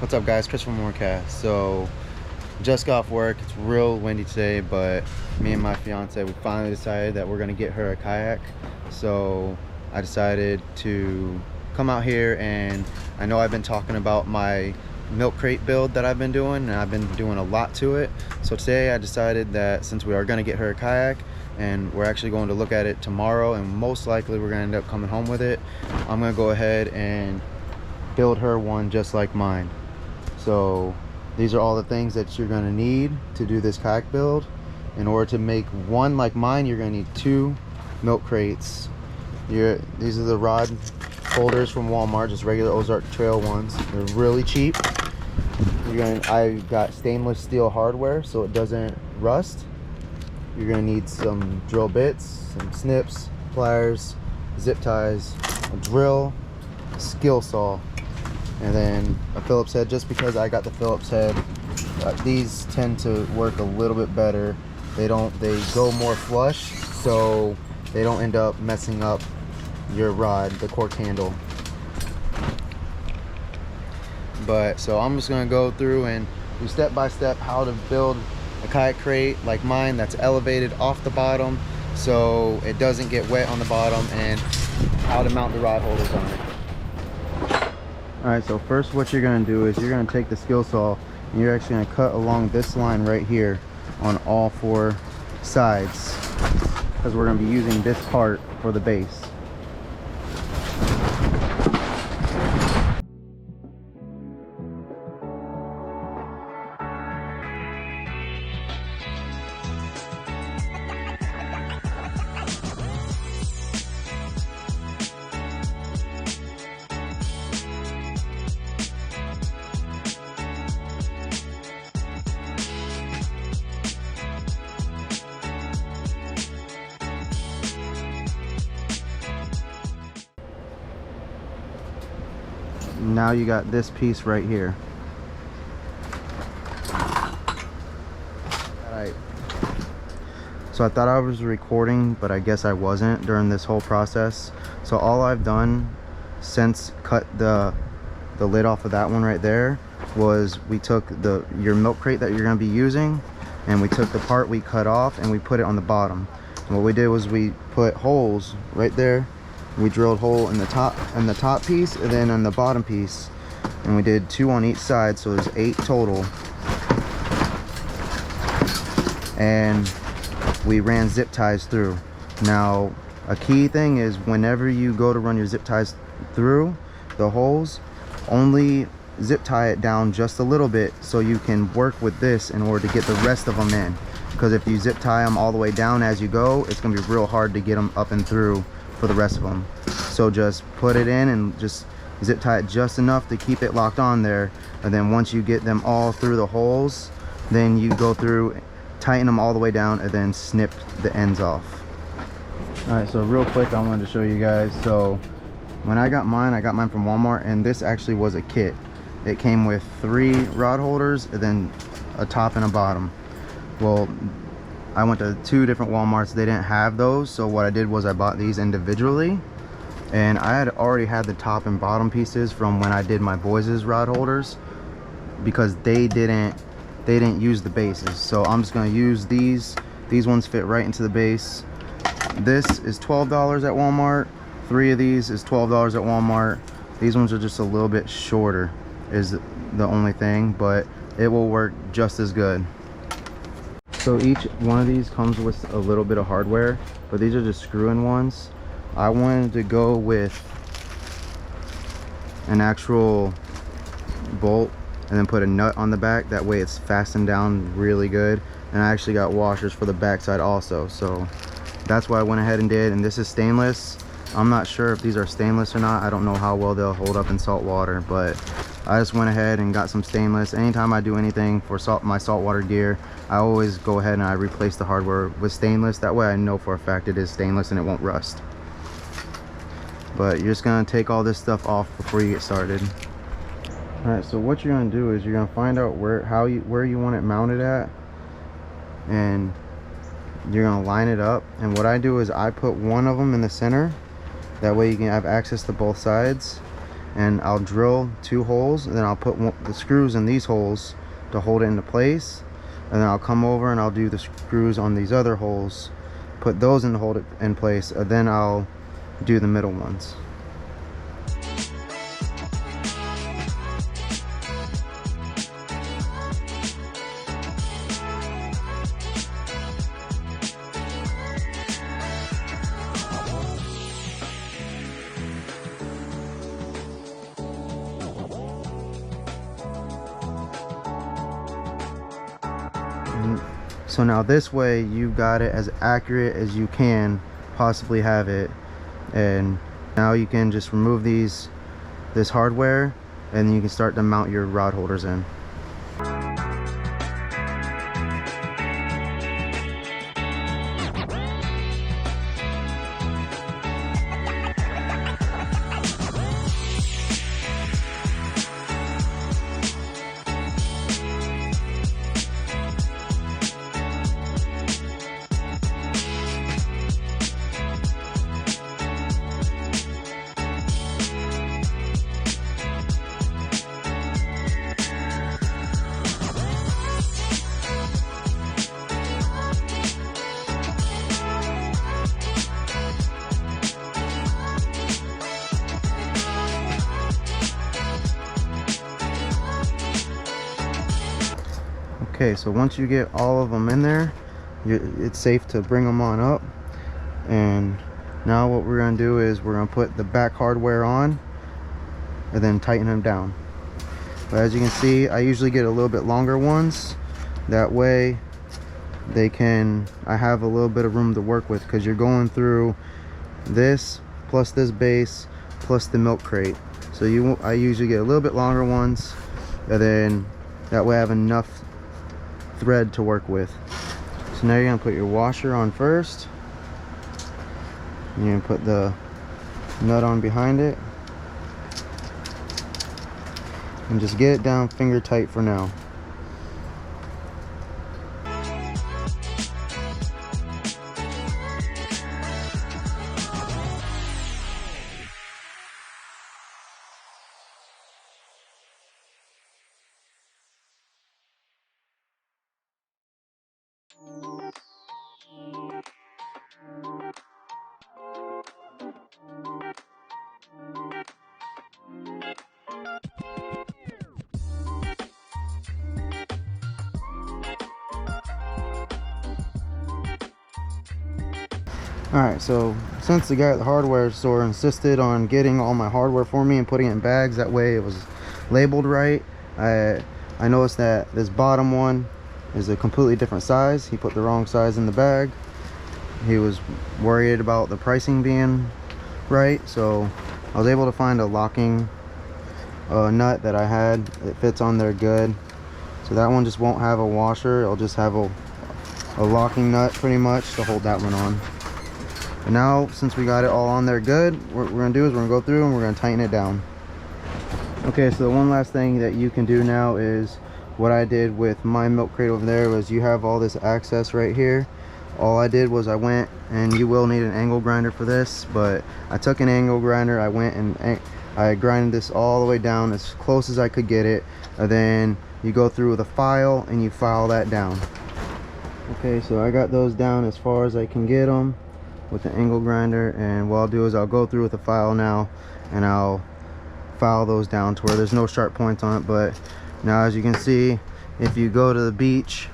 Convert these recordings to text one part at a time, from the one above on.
What's up, guys? Chris from Morecast. So just got off work. It's real windy today, but me and my fiance, we finally decided that we're gonna get her a kayak. So I decided to come out here, and I know I've been talking about my milk crate build that I've been doing, and I've been doing a lot to it. So today I decided that since we are gonna get her a kayak, and we're actually going to look at it tomorrow, and most likely we're gonna end up coming home with it, I'm gonna go ahead and build her one just like mine. So these are all the things that you're going to need to do this kayak build. In order to make one like mine, you're going to need 2 milk crates. These are the rod holders from Walmart, just regular Ozark Trail ones. They're really cheap. I got stainless steel hardware so it doesn't rust. You're going to need some drill bits, some snips, pliers, zip ties, a drill, a skill saw, and then a Phillips head. Just because I got the Phillips head, these tend to work a little bit better. They go more flush, so they don't end up messing up your rod, the cork handle. But so I'm just gonna go through and do step by step how to build a kayak crate like mine that's elevated off the bottom so it doesn't get wet on the bottom, and how to mount the rod holders on it. Alright, so first what you're going to do is you're going to take the skill saw and you're actually going to cut along this line right here on all 4 sides, because we're going to be using this part for the base. Now you got this piece right here. Alright, so I thought I was recording, but I guess I wasn't during this whole process. So all I've done since cut the lid off of that one right there was we took your milk crate that you're going to be using, and we took the part we cut off and we put it on the bottom. And what we did was we put holes right there. We drilled hole in the top piece and then on the bottom piece, and we did 2 on each side, so there's 8 total. And we ran zip ties through. Now a key thing is, whenever you go to run your zip ties through the holes, only zip tie it down just a little bit so you can work with this in order to get the rest of them in. Because if you zip tie them all the way down as you go, it's going to be real hard to get them up and through for the rest of them. So just put it in and just zip tie it just enough to keep it locked on there, and then once you get them all through the holes, then you go through, tighten them all the way down, and then snip the ends off. Alright, so real quick I wanted to show you guys. So when I got mine from Walmart, and this actually was a kit. It came with 3 rod holders and then a top and a bottom. Well, I went to 2 different Walmarts. They didn't have those, so what I did was I bought these individually, and I had already had the top and bottom pieces from when I did my boys' rod holders, because they didn't use the bases. So I'm just going to use these ones. Fit right into the base. This is $12 at Walmart. 3 of these is $12 at Walmart. These ones are just a little bit shorter is the only thing, but it will work just as good. So each one of these comes with a little bit of hardware, but these are just screw-in ones. I wanted to go with an actual bolt and then put a nut on the back. That way it's fastened down really good. And I actually got washers for the back side also. So that's what I went ahead and did. And this is stainless. I'm not sure if these are stainless or not. I don't know how well they'll hold up in salt water, but I just went ahead and got some stainless. Anytime I do anything for my saltwater gear, I always go ahead and I replace the hardware with stainless. That way I know for a fact it is stainless and it won't rust. But you're just gonna take all this stuff off before you get started. Alright, so what you're gonna do is you're gonna find out where you want it mounted at, and you're gonna line it up. And what I do is I put one of them in the center. That way you can have access to both sides. and I'll drill 2 holes, and then I'll put the screws in these holes to hold it into place, and then I'll come over and I'll do the screws on these other holes, put those in to hold it in place, and then I'll do the middle ones. So now this way you've got it as accurate as you can possibly have it, and now you can just remove this hardware, and you can start to mount your rod holders in. Okay, so once you get all of them in there, it's safe to bring them on up. And now what we're going to do is we're going to put the back hardware on and then tighten them down. But as you can see, I usually get a little bit longer ones. That way I have a little bit of room to work with, because you're going through this plus this base plus the milk crate. So I usually get a little bit longer ones, and then that way I have enough thread to work with. So now you're going to put your washer on first. You're going to put the nut on behind it, and just get it down finger tight for now. Alright, so since the guy at the hardware store insisted on getting all my hardware for me and putting it in bags, that way it was labeled right, I noticed that this bottom one is a completely different size. He put the wrong size in the bag. He was worried about the pricing being right, so I was able to find a locking nut that I had. It fits on there good. So that one just won't have a washer. It'll just have a locking nut pretty much to hold that one on. And now, since we got it all on there good, what we're going to do is we're going to go through and we're going to tighten it down. Okay, so the one last thing that you can do now is what I did with my milk crate over there was you have all this access right here. All I did was I went, and you will need an angle grinder for this, but I took an angle grinder, I went and I grinded this all the way down as close as I could get it, and then you go through with a file and you file that down. Okay, so I got those down as far as I can get them with the angle grinder, and what I'll do is I'll go through with a file now and I'll file those down to where there's no sharp points on it. But now, as you can see, if you go to the beach,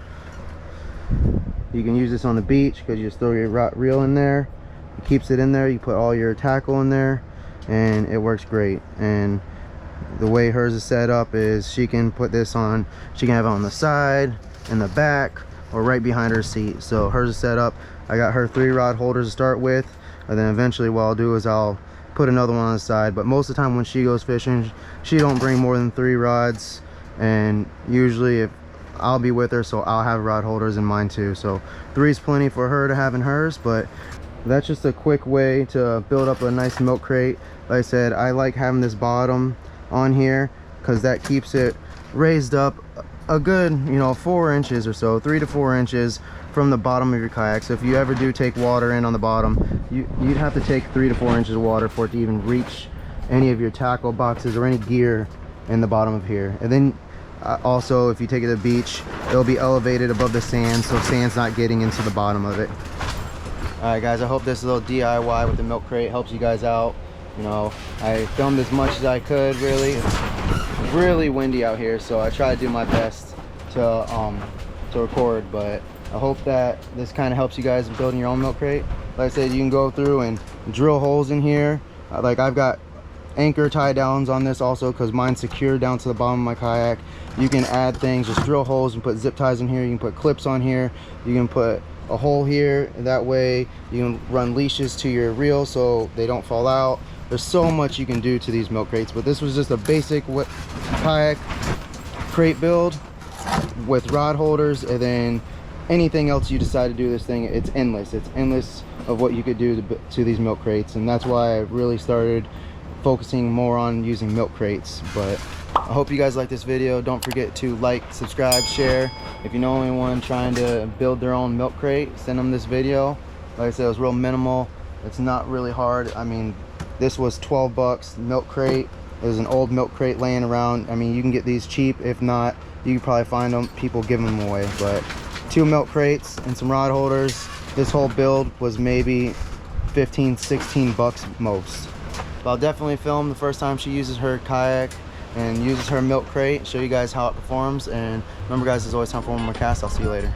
you can use this on the beach because you just throw your rod reel in there, it keeps it in there, you put all your tackle in there, and it works great. And the way hers is set up is she can put this on, she can have it on the side, in the back, or right behind her seat. So hers is set up, I got her 3 rod holders to start with, and then eventually what I'll do is I'll put another one on the side. But most of the time when she goes fishing, she don't bring more than 3 rods, and usually if I'll be with her, so I'll have rod holders in mine too. So 3 is plenty for her to have in hers. But that's just a quick way to build up a nice milk crate. Like I said, I like having this bottom on here because that keeps it raised up a good, 4 inches or so, 3 to 4 inches from the bottom of your kayak. So if you ever do take water in on the bottom, you'd have to take 3 to 4 inches of water for it to even reach any of your tackle boxes or any gear in the bottom of here. And then also, if you take it to the beach, it'll be elevated above the sand, so sand's not getting into the bottom of it. All right, guys, I hope this little DIY with the milk crate helps you guys out. You know, I filmed as much as I could, really. It's really windy out here, so I try to do my best to record, but I hope that this kind of helps you guys in building your own milk crate. Like I said, you can go through and drill holes in here. Like I've got anchor tie downs on this also, because mine's secured down to the bottom of my kayak. You can add things, just drill holes and put zip ties in here. You can put clips on here. You can put a hole here, that way you can run leashes to your reel so they don't fall out. There's so much you can do to these milk crates, but this was just a basic kayak crate build with rod holders, and then anything else you decide to do this thing, it's endless of what you could do to these milk crates. And that's why I really started focusing more on using milk crates. But I hope you guys like this video. Don't forget to like, subscribe, share. If you know anyone trying to build their own milk crate, send them this video. Like I said, it was real minimal. It's not really hard. I mean, this was 12 bucks. Milk crate. There's an old milk crate laying around. I mean, you can get these cheap. If not, you can probably find them. People give them away. But 2 milk crates and some rod holders. This whole build was maybe 15, 16 bucks most. But I'll definitely film the first time she uses her kayak and uses her milk crate, show you guys how it performs. And remember, guys, there's always time for one more cast. I'll see you later.